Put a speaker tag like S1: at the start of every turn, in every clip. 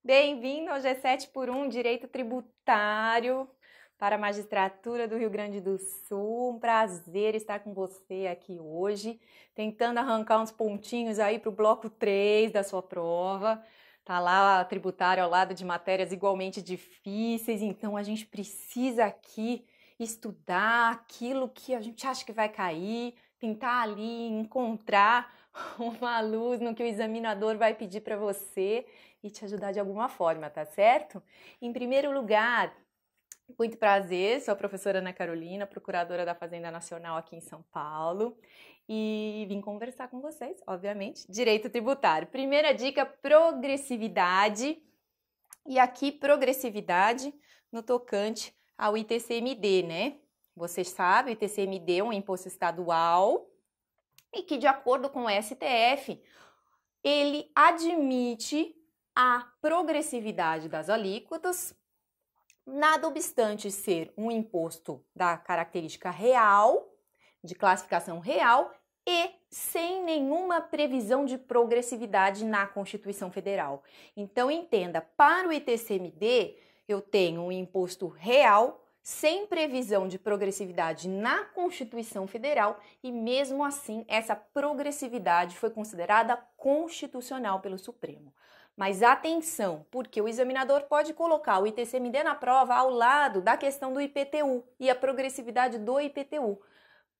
S1: Bem-vindo ao G7 por 1, Direito Tributário para a Magistratura do Rio Grande do Sul. Um prazer estar com você aqui hoje, tentando arrancar uns pontinhos aí para o bloco 3 da sua prova. Tá lá a tributária ao lado de matérias igualmente difíceis, então a gente precisa aqui estudar aquilo que a gente acha que vai cair, tentar ali encontrar uma luz no que o examinador vai pedir para você e te ajudar de alguma forma, tá certo? Em primeiro lugar, muito prazer, sou a professora Ana Carolina, procuradora da Fazenda Nacional aqui em São Paulo e vim conversar com vocês, obviamente, direito tributário. Primeira dica, progressividade, e aqui progressividade no tocante ao ITCMD, né? Vocês sabem, o ITCMD é um imposto estadual e que, de acordo com o STF, ele admite a progressividade das alíquotas, nada obstante ser um imposto da característica real, de classificação real, e sem nenhuma previsão de progressividade na Constituição Federal. Então, entenda, para o ITCMD, eu tenho um imposto real, sem previsão de progressividade na Constituição Federal, e mesmo assim, essa progressividade foi considerada constitucional pelo Supremo. Mas atenção, porque o examinador pode colocar o ITCMD na prova ao lado da questão do IPTU e a progressividade do IPTU.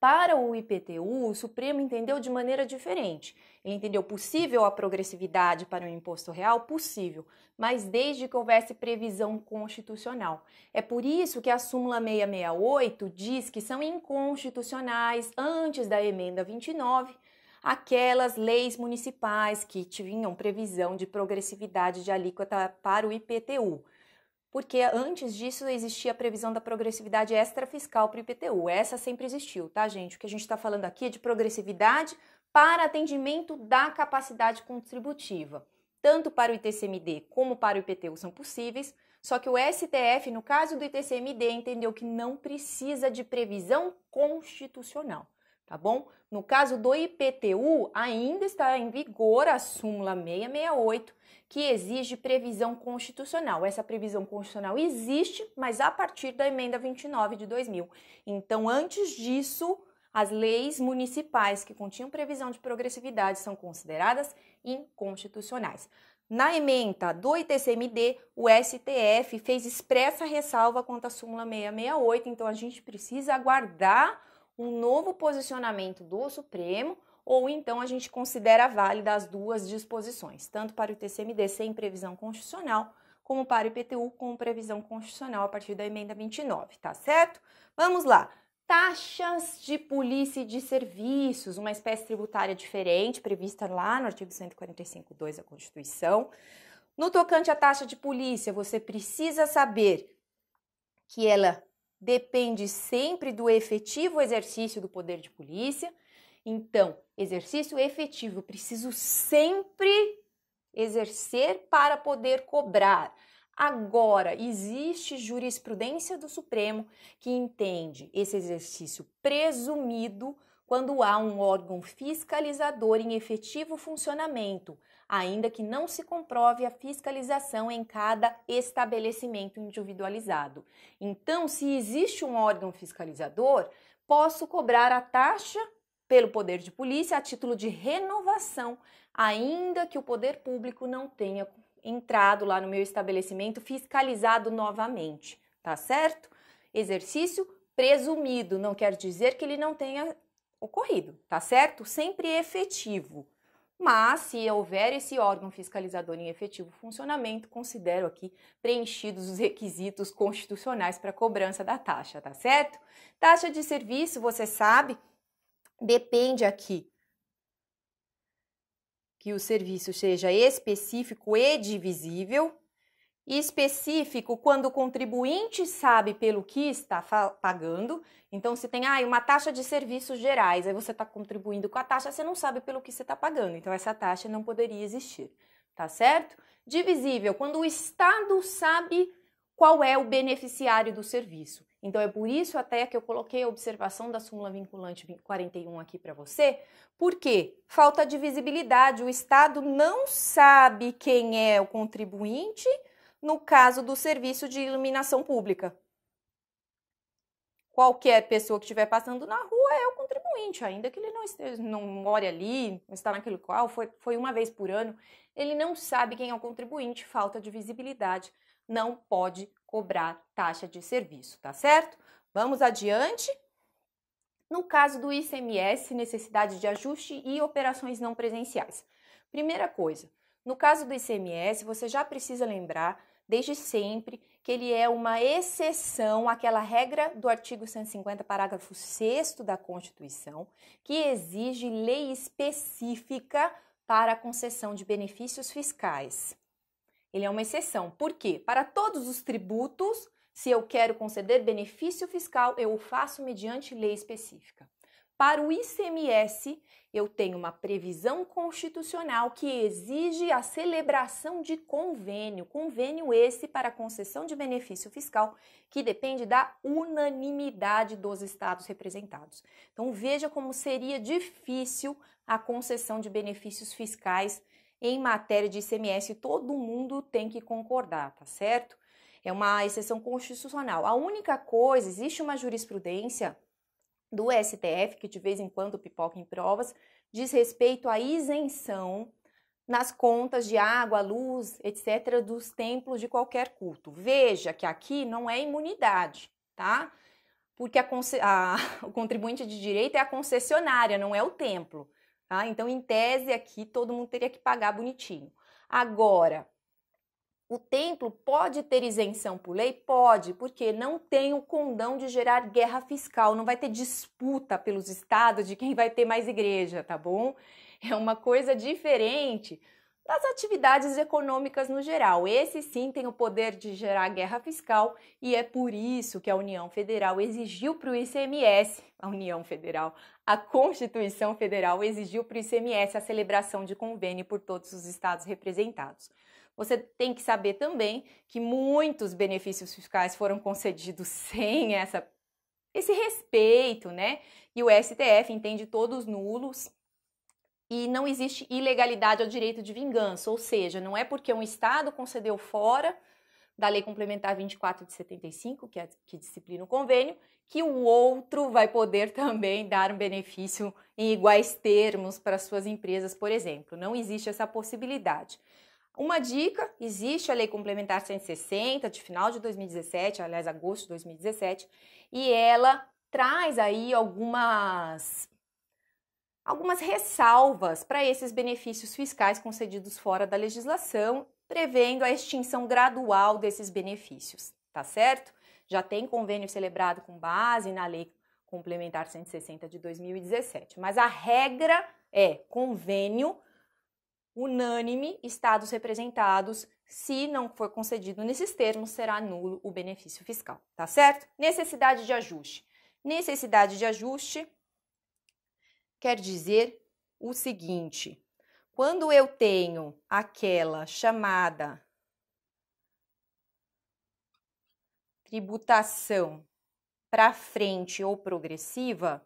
S1: Para o IPTU, o Supremo entendeu de maneira diferente. Ele entendeu possível a progressividade para o imposto real? Possível, mas desde que houvesse previsão constitucional. É por isso que a súmula 668 diz que são inconstitucionais, antes da emenda 29, aquelas leis municipais que tinham previsão de progressividade de alíquota para o IPTU. Porque antes disso existia a previsão da progressividade extrafiscal para o IPTU. Essa sempre existiu, tá, gente? O que a gente está falando aqui é de progressividade para atendimento da capacidade contributiva. Tanto para o ITCMD como para o IPTU são possíveis, só que o STF, no caso do ITCMD, entendeu que não precisa de previsão constitucional, tá bom? No caso do IPTU, ainda está em vigor a súmula 668, que exige previsão constitucional. Essa previsão constitucional existe, mas a partir da emenda 29 de 2000. Então, antes disso, as leis municipais que continham previsão de progressividade são consideradas inconstitucionais. Na ementa do ITCMD, o STF fez expressa ressalva quanto à súmula 668, então a gente precisa aguardar um novo posicionamento do Supremo, ou então a gente considera válida as duas disposições, tanto para o ITCMD sem previsão constitucional, como para o IPTU com previsão constitucional a partir da emenda 29, tá certo? Vamos lá. Taxas de polícia e de serviços, uma espécie tributária diferente, prevista lá no artigo 145.2 da Constituição. No tocante à taxa de polícia, você precisa saber que ela depende sempre do efetivo exercício do poder de polícia. Então, exercício efetivo, preciso sempre exercer para poder cobrar. Agora, existe jurisprudência do Supremo que entende esse exercício presumido quando há um órgão fiscalizador em efetivo funcionamento, ainda que não se comprove a fiscalização em cada estabelecimento individualizado. Então, se existe um órgão fiscalizador, posso cobrar a taxa pelo poder de polícia a título de renovação, ainda que o poder público não tenha entrado lá no meu estabelecimento fiscalizado novamente, tá certo? Exercício presumido, não quer dizer que ele não tenha ocorrido, tá certo? Sempre efetivo. Mas, se houver esse órgão fiscalizador em efetivo funcionamento, considero aqui preenchidos os requisitos constitucionais para cobrança da taxa, tá certo? Taxa de serviço, você sabe, depende aqui que o serviço seja específico e divisível. Específico quando o contribuinte sabe pelo que está pagando. Então, se tem uma taxa de serviços gerais, aí você está contribuindo com a taxa, você não sabe pelo que você está pagando. Então, essa taxa não poderia existir, tá certo? Divisível, quando o Estado sabe qual é o beneficiário do serviço. Então, é por isso até que eu coloquei a observação da súmula vinculante 41 aqui para você. Por quê? Falta de visibilidade. O Estado não sabe quem é o contribuinte no caso do serviço de iluminação pública. Qualquer pessoa que estiver passando na rua é o contribuinte, ainda que ele não esteja, não more ali, não está naquele qual, foi uma vez por ano, ele não sabe quem é o contribuinte, falta de visibilidade, não pode cobrar taxa de serviço, tá certo? Vamos adiante. No caso do ICMS, necessidade de ajuste e operações não presenciais. Primeira coisa, no caso do ICMS, você já precisa lembrar desde sempre que ele é uma exceção àquela regra do artigo 150, parágrafo 6º da Constituição, que exige lei específica para a concessão de benefícios fiscais. Ele é uma exceção. Por quê? Para todos os tributos, se eu quero conceder benefício fiscal, eu o faço mediante lei específica. Para o ICMS, eu tenho uma previsão constitucional que exige a celebração de convênio. Convênio esse para a concessão de benefício fiscal, que depende da unanimidade dos estados representados. Então, veja como seria difícil a concessão de benefícios fiscais em matéria de ICMS. Todo mundo tem que concordar, tá certo? É uma exceção constitucional. A única coisa, existe uma jurisprudência do STF, que de vez em quando pipoca em provas, diz respeito à isenção nas contas de água, luz, etc., dos templos de qualquer culto. Veja que aqui não é imunidade, tá? Porque o contribuinte de direito é a concessionária, não é o templo, tá? Então, em tese, aqui todo mundo teria que pagar bonitinho. Agora, o templo pode ter isenção por lei? Pode, porque não tem o condão de gerar guerra fiscal, não vai ter disputa pelos estados de quem vai ter mais igreja, tá bom? É uma coisa diferente das atividades econômicas no geral. Esse sim tem o poder de gerar guerra fiscal e é por isso que a União Federal exigiu para o ICMS, a Constituição Federal exigiu para o ICMS a celebração de convênio por todos os estados representados. Você tem que saber também que muitos benefícios fiscais foram concedidos sem esse respeito, né? E o STF entende todos nulos e não existe ilegalidade ao direito de vingança, ou seja, não é porque um Estado concedeu fora da Lei Complementar 24 de 75, que disciplina o convênio, que o outro vai poder também dar um benefício em iguais termos para suas empresas, por exemplo. Não existe essa possibilidade. Uma dica, existe a Lei Complementar 160, de final de 2017, aliás, agosto de 2017, e ela traz aí algumas ressalvas para esses benefícios fiscais concedidos fora da legislação, prevendo a extinção gradual desses benefícios, tá certo? Já tem convênio celebrado com base na Lei Complementar 160 de 2017, mas a regra é convênio unânime, estados representados, se não for concedido nesses termos, será nulo o benefício fiscal, tá certo? Necessidade de ajuste. Necessidade de ajuste quer dizer o seguinte: quando eu tenho aquela chamada tributação para frente ou progressiva,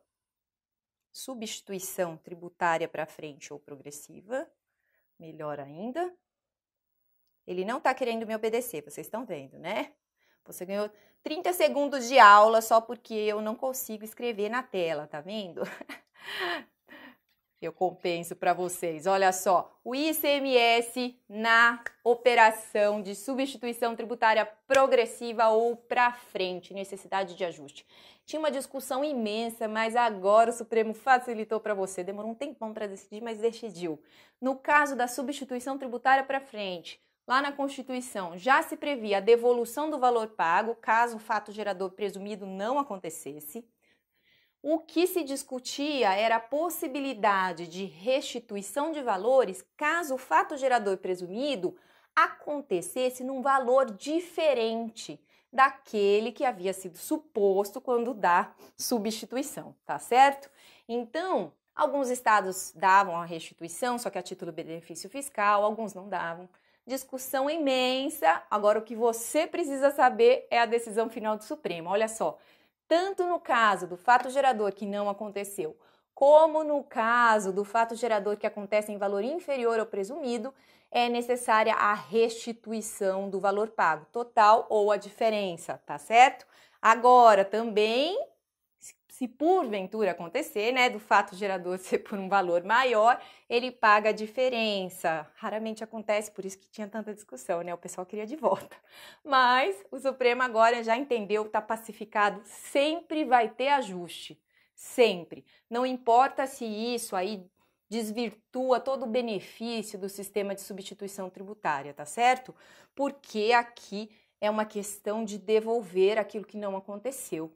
S1: substituição tributária para frente ou progressiva, melhor ainda, ele não está querendo me obedecer, vocês estão vendo, né? Você ganhou 30 segundos de aula só porque eu não consigo escrever na tela, tá vendo? Eu compenso para vocês. Olha só, o ICMS na operação de substituição tributária progressiva ou para frente, necessidade de ajuste. Tinha uma discussão imensa, mas agora o Supremo facilitou para você. Demorou um tempão para decidir, mas decidiu. No caso da substituição tributária para frente, lá na Constituição já se previa a devolução do valor pago, caso o fato gerador presumido não acontecesse. O que se discutia era a possibilidade de restituição de valores caso o fato gerador presumido acontecesse num valor diferente daquele que havia sido suposto quando da substituição, tá certo? Então, alguns estados davam a restituição, só que a título de benefício fiscal, alguns não davam. discussão imensa. Agora, o que você precisa saber é a decisão final do Supremo. Olha só, tanto no caso do fato gerador que não aconteceu, como no caso do fato gerador que acontece em valor inferior ao presumido, é necessária a restituição do valor pago, total ou a diferença, tá certo? Agora, também, se porventura acontecer, né, do fato gerador ser por um valor maior, ele paga a diferença. Raramente acontece, por isso que tinha tanta discussão, né? O pessoal queria de volta. Mas o Supremo agora já entendeu, está pacificado, sempre vai ter ajuste. Sempre. Não importa se isso aí desvirtua todo o benefício do sistema de substituição tributária, tá certo? Porque aqui é uma questão de devolver aquilo que não aconteceu.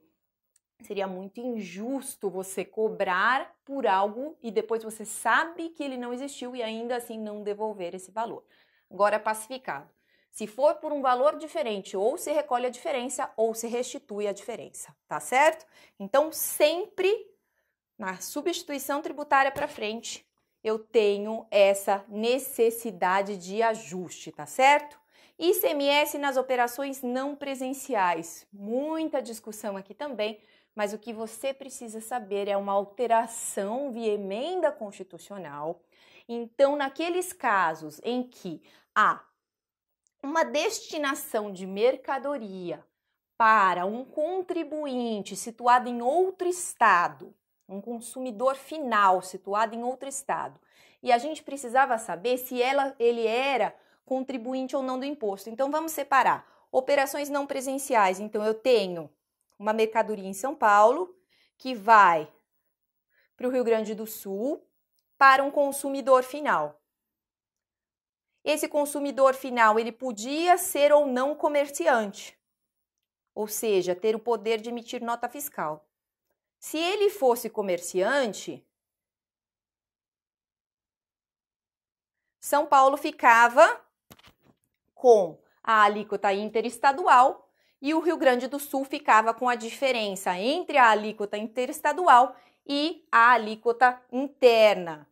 S1: Seria muito injusto você cobrar por algo e depois você sabe que ele não existiu e ainda assim não devolver esse valor. Agora, pacificado. Se for por um valor diferente, ou se recolhe a diferença ou se restitui a diferença, tá certo? Então, sempre na substituição tributária para frente, eu tenho essa necessidade de ajuste, tá certo? ICMS nas operações não presenciais. Muita discussão aqui também, mas o que você precisa saber é uma alteração via emenda constitucional. Então, naqueles casos em que há uma destinação de mercadoria para um contribuinte situado em outro estado, um consumidor final situado em outro estado, e a gente precisava saber se ele era contribuinte ou não do imposto. Então, vamos separar. Operações não presenciais. Então, eu tenho uma mercadoria em São Paulo que vai para o Rio Grande do Sul para um consumidor final. Esse consumidor final, ele podia ser ou não comerciante, ou seja, ter o poder de emitir nota fiscal. Se ele fosse comerciante, São Paulo ficava com a alíquota interestadual e o Rio Grande do Sul ficava com a diferença entre a alíquota interestadual e a alíquota interna.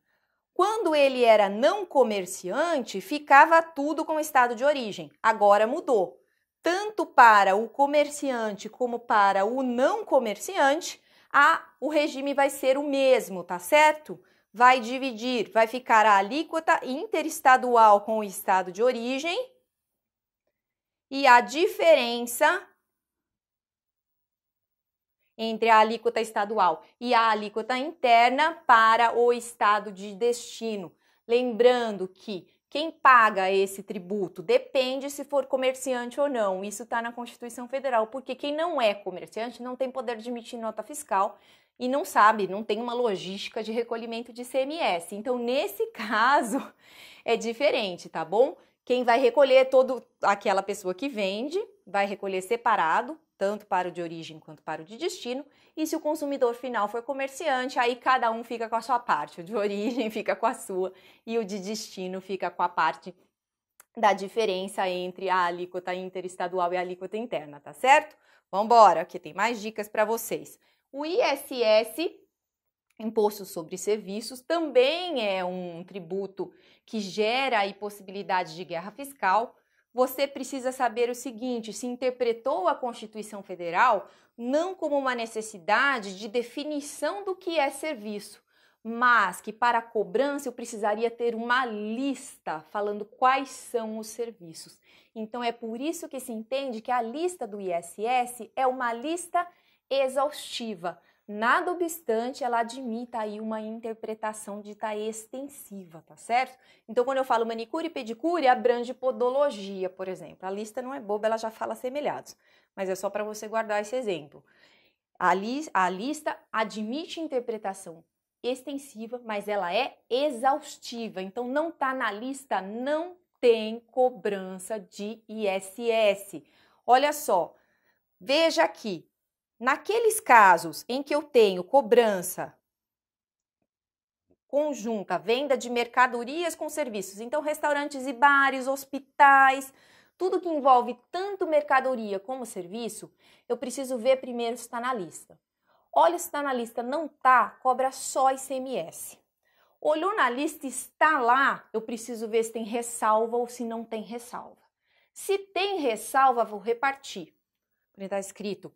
S1: Quando ele era não comerciante, ficava tudo com o estado de origem. Agora mudou. Tanto para o comerciante como para o não comerciante, o regime vai ser o mesmo, tá certo? Vai dividir, vai ficar a alíquota interestadual com o estado de origem e a diferença entre a alíquota estadual e a alíquota interna para o estado de destino. Lembrando que quem paga esse tributo depende se for comerciante ou não. Isso está na Constituição Federal, porque quem não é comerciante não tem poder de emitir nota fiscal e não sabe, não tem uma logística de recolhimento de ICMS. Então, nesse caso, é diferente, tá bom? Quem vai recolher aquela pessoa que vende, vai recolher separado, tanto para o de origem quanto para o de destino. E se o consumidor final for comerciante, aí cada um fica com a sua parte. O de origem fica com a sua e o de destino fica com a parte da diferença entre a alíquota interestadual e a alíquota interna, tá certo? Vamos embora, que tem mais dicas para vocês. O ISS, Imposto sobre Serviços, também é um tributo que gera aí possibilidade de guerra fiscal. Você precisa saber o seguinte: se interpretou a Constituição Federal não como uma necessidade de definição do que é serviço, mas que para a cobrança eu precisaria ter uma lista falando quais são os serviços. Então é por isso que se entende que a lista do ISS é uma lista exaustiva. Nada obstante, ela admita aí uma interpretação dita extensiva, tá certo? Então, quando eu falo manicure e pedicure, abrange podologia, por exemplo. A lista não é boba, ela já fala semelhados, mas é só para você guardar esse exemplo. A lista admite interpretação extensiva, mas ela é exaustiva. Então, não está na lista, não tem cobrança de ISS. Olha só, veja aqui. Naqueles casos em que eu tenho cobrança conjunta, venda de mercadorias com serviços, então restaurantes e bares, hospitais, tudo que envolve tanto mercadoria como serviço, eu preciso ver primeiro se está na lista. Olha se está na lista, não está, cobra só ICMS. Olhou na lista, está lá, eu preciso ver se tem ressalva ou se não tem ressalva. Se tem ressalva, vou repartir. Está escrito: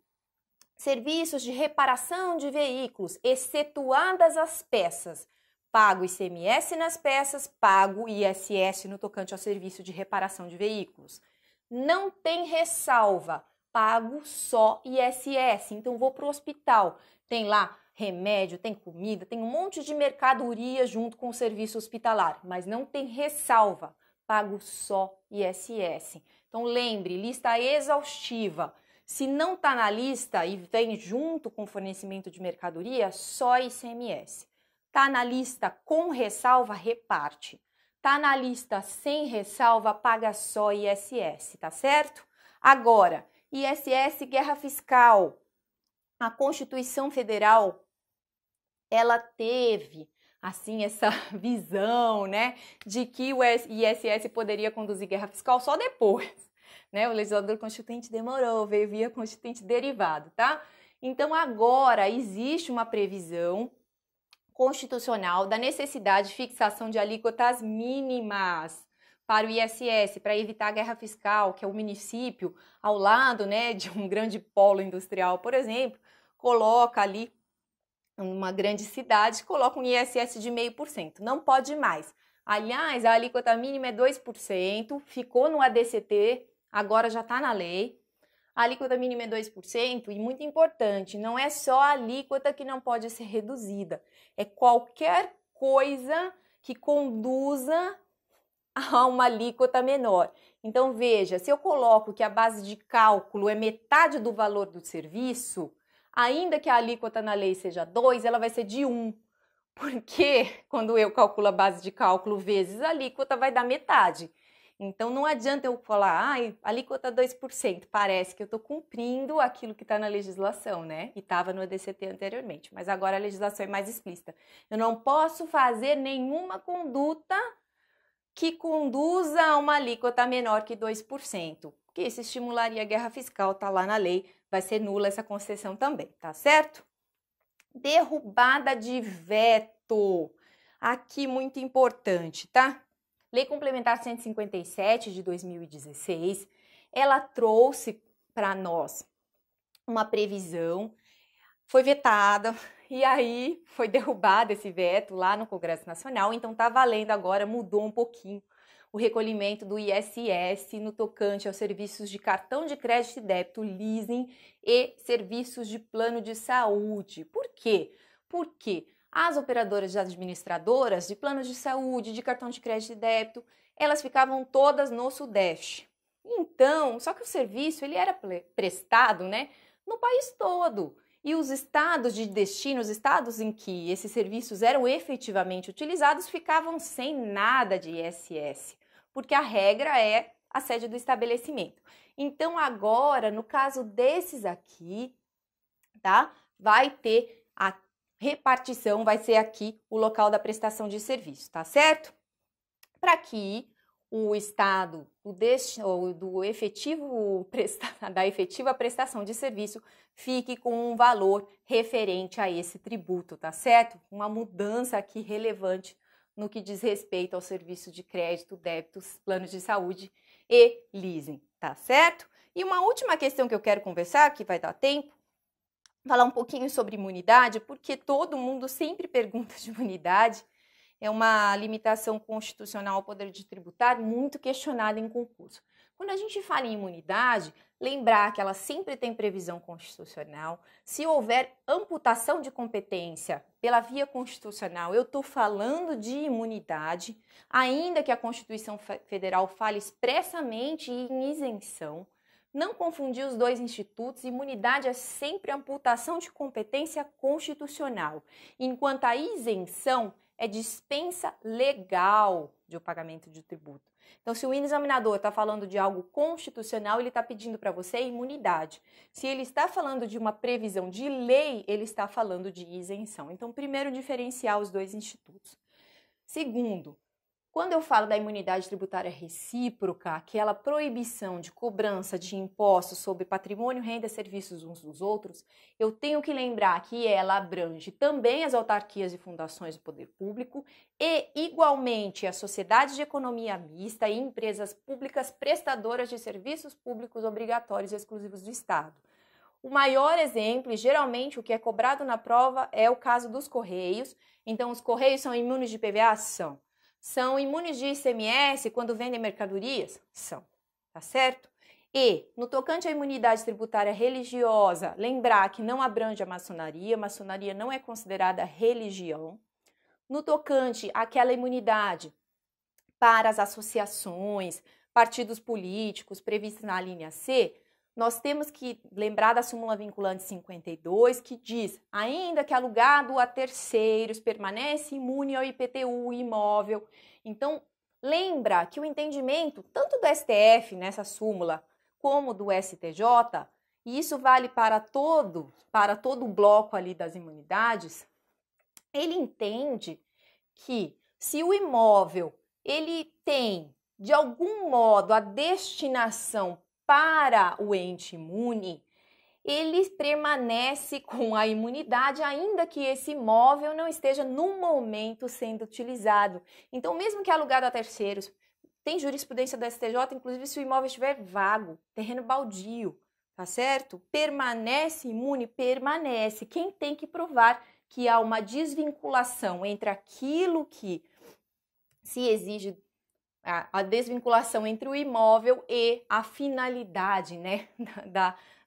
S1: serviços de reparação de veículos, excetuadas as peças. Pago ICMS nas peças, pago ISS no tocante ao serviço de reparação de veículos. Não tem ressalva, pago só ISS. Então, vou para o hospital. Tem lá remédio, tem comida, tem um monte de mercadoria junto com o serviço hospitalar, mas não tem ressalva, pago só ISS. Então, lembre, lista exaustiva. Se não está na lista e vem junto com o fornecimento de mercadoria, só ICMS. Está na lista com ressalva, reparte. Está na lista sem ressalva, paga só ISS, tá certo? Agora, ISS, guerra fiscal. A Constituição Federal, ela teve, assim, essa visão, né, de que o ISS poderia conduzir guerra fiscal só depois, né? O legislador constituinte demorou, veio via constituinte derivado, tá? Então, agora existe uma previsão constitucional da necessidade de fixação de alíquotas mínimas para o ISS, para evitar a guerra fiscal, que é o município ao lado, né, de um grande polo industrial, por exemplo, coloca ali uma grande cidade, coloca um ISS de 0,5%. Não pode mais. Aliás, a alíquota mínima é 2%, ficou no ADCT, agora já está na lei. A alíquota mínima é 2% e, muito importante, não é só a alíquota que não pode ser reduzida, é qualquer coisa que conduza a uma alíquota menor. Então, veja, se eu coloco que a base de cálculo é metade do valor do serviço, ainda que a alíquota na lei seja 2, ela vai ser de 1, porque quando eu calculo a base de cálculo vezes a alíquota vai dar metade. Então, não adianta eu falar, alíquota 2%, parece que eu estou cumprindo aquilo que está na legislação, né? E estava no ADCT anteriormente, mas agora a legislação é mais explícita. Eu não posso fazer nenhuma conduta que conduza a uma alíquota menor que 2%, porque isso estimularia a guerra fiscal, está lá na lei, vai ser nula essa concessão também, tá certo? Derrubada de veto, aqui muito importante, tá? Lei Complementar 157 de 2016, ela trouxe para nós uma previsão, foi vetada e aí foi derrubado esse veto lá no Congresso Nacional, então está valendo agora, mudou um pouquinho o recolhimento do ISS no tocante aos serviços de cartão de crédito e débito, leasing e serviços de plano de saúde. Por quê? Porque as operadoras administradoras de planos de saúde, de cartão de crédito e débito, elas ficavam todas no Sudeste. Então, só que o serviço ele era prestado, né, no país todo. E os estados de destino, os estados em que esses serviços eram efetivamente utilizados, ficavam sem nada de ISS, porque a regra é a sede do estabelecimento. Então, agora, no caso desses aqui, tá, vai ter a repartição, vai ser aqui o local da prestação de serviço, tá certo? Para que o estado da efetiva prestação de serviço fique com um valor referente a esse tributo, tá certo? Uma mudança aqui relevante no que diz respeito ao serviço de crédito, débitos, planos de saúde e leasing, tá certo? E uma última questão que eu quero conversar, que vai dar tempo, falar um pouquinho sobre imunidade, porque todo mundo sempre pergunta de imunidade. É uma limitação constitucional ao poder de tributar muito questionada em concurso. Quando a gente fala em imunidade, lembrar que ela sempre tem previsão constitucional. Se houver amputação de competência pela via constitucional, eu estou falando de imunidade, ainda que a Constituição Federal fale expressamente em isenção. Não confundir os dois institutos, imunidade é sempre amputação de competência constitucional, enquanto a isenção é dispensa legal de o pagamento de tributo. Então, se o examinador está falando de algo constitucional, ele está pedindo para você imunidade. Se ele está falando de uma previsão de lei, ele está falando de isenção. Então, primeiro, diferenciar os dois institutos. Segundo, Quando eu falo da imunidade tributária recíproca, aquela proibição de cobrança de impostos sobre patrimônio, renda e serviços uns dos outros, eu tenho que lembrar que ela abrange também as autarquias e fundações do poder público e, igualmente, as sociedades de economia mista e empresas públicas prestadoras de serviços públicos obrigatórios e exclusivos do Estado. O maior exemplo, e geralmente o que é cobrado na prova, é o caso dos Correios. Então, os Correios são imunes de PVA? São imunes de ICMS quando vendem mercadorias? São, tá certo? E, no tocante à imunidade tributária religiosa, lembrar que não abrange a maçonaria não é considerada religião. No tocante àquela imunidade para as associações, partidos políticos previstos na linha C, nós temos que lembrar da súmula vinculante 52, que diz, ainda que alugado a terceiros, permanece imune ao IPTU imóvel. Então, lembra que o entendimento, tanto do STF nessa súmula, como do STJ, e isso vale para todo o bloco ali das imunidades, ele entende que se o imóvel ele tem, de algum modo, a destinação para o ente imune, ele permanece com a imunidade, ainda que esse imóvel não esteja no momento sendo utilizado. Então, mesmo que alugado a terceiros, tem jurisprudência do STJ, inclusive se o imóvel estiver vago, terreno baldio, tá certo? Permanece imune? Permanece. Quem tem que provar que há uma desvinculação entre aquilo que se exige, a desvinculação entre o imóvel e a finalidade, né,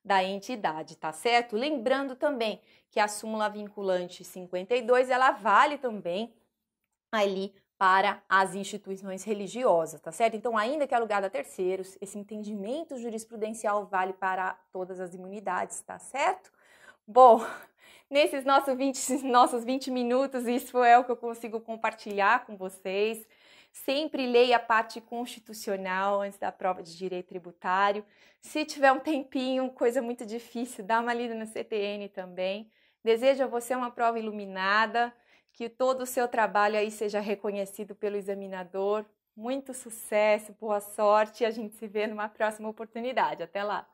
S1: da entidade, tá certo? Lembrando também que a súmula vinculante 52, ela vale também ali para as instituições religiosas, tá certo? Então, ainda que alugado a terceiros, esse entendimento jurisprudencial vale para todas as imunidades, tá certo? Bom, nesses nossos 20 minutos, isso é o que eu consigo compartilhar com vocês. Sempre leia a parte constitucional antes da prova de direito tributário. Se tiver um tempinho, coisa muito difícil, dá uma lida no CTN também. Desejo a você uma prova iluminada, que todo o seu trabalho aí seja reconhecido pelo examinador. Muito sucesso, boa sorte e a gente se vê numa próxima oportunidade. Até lá!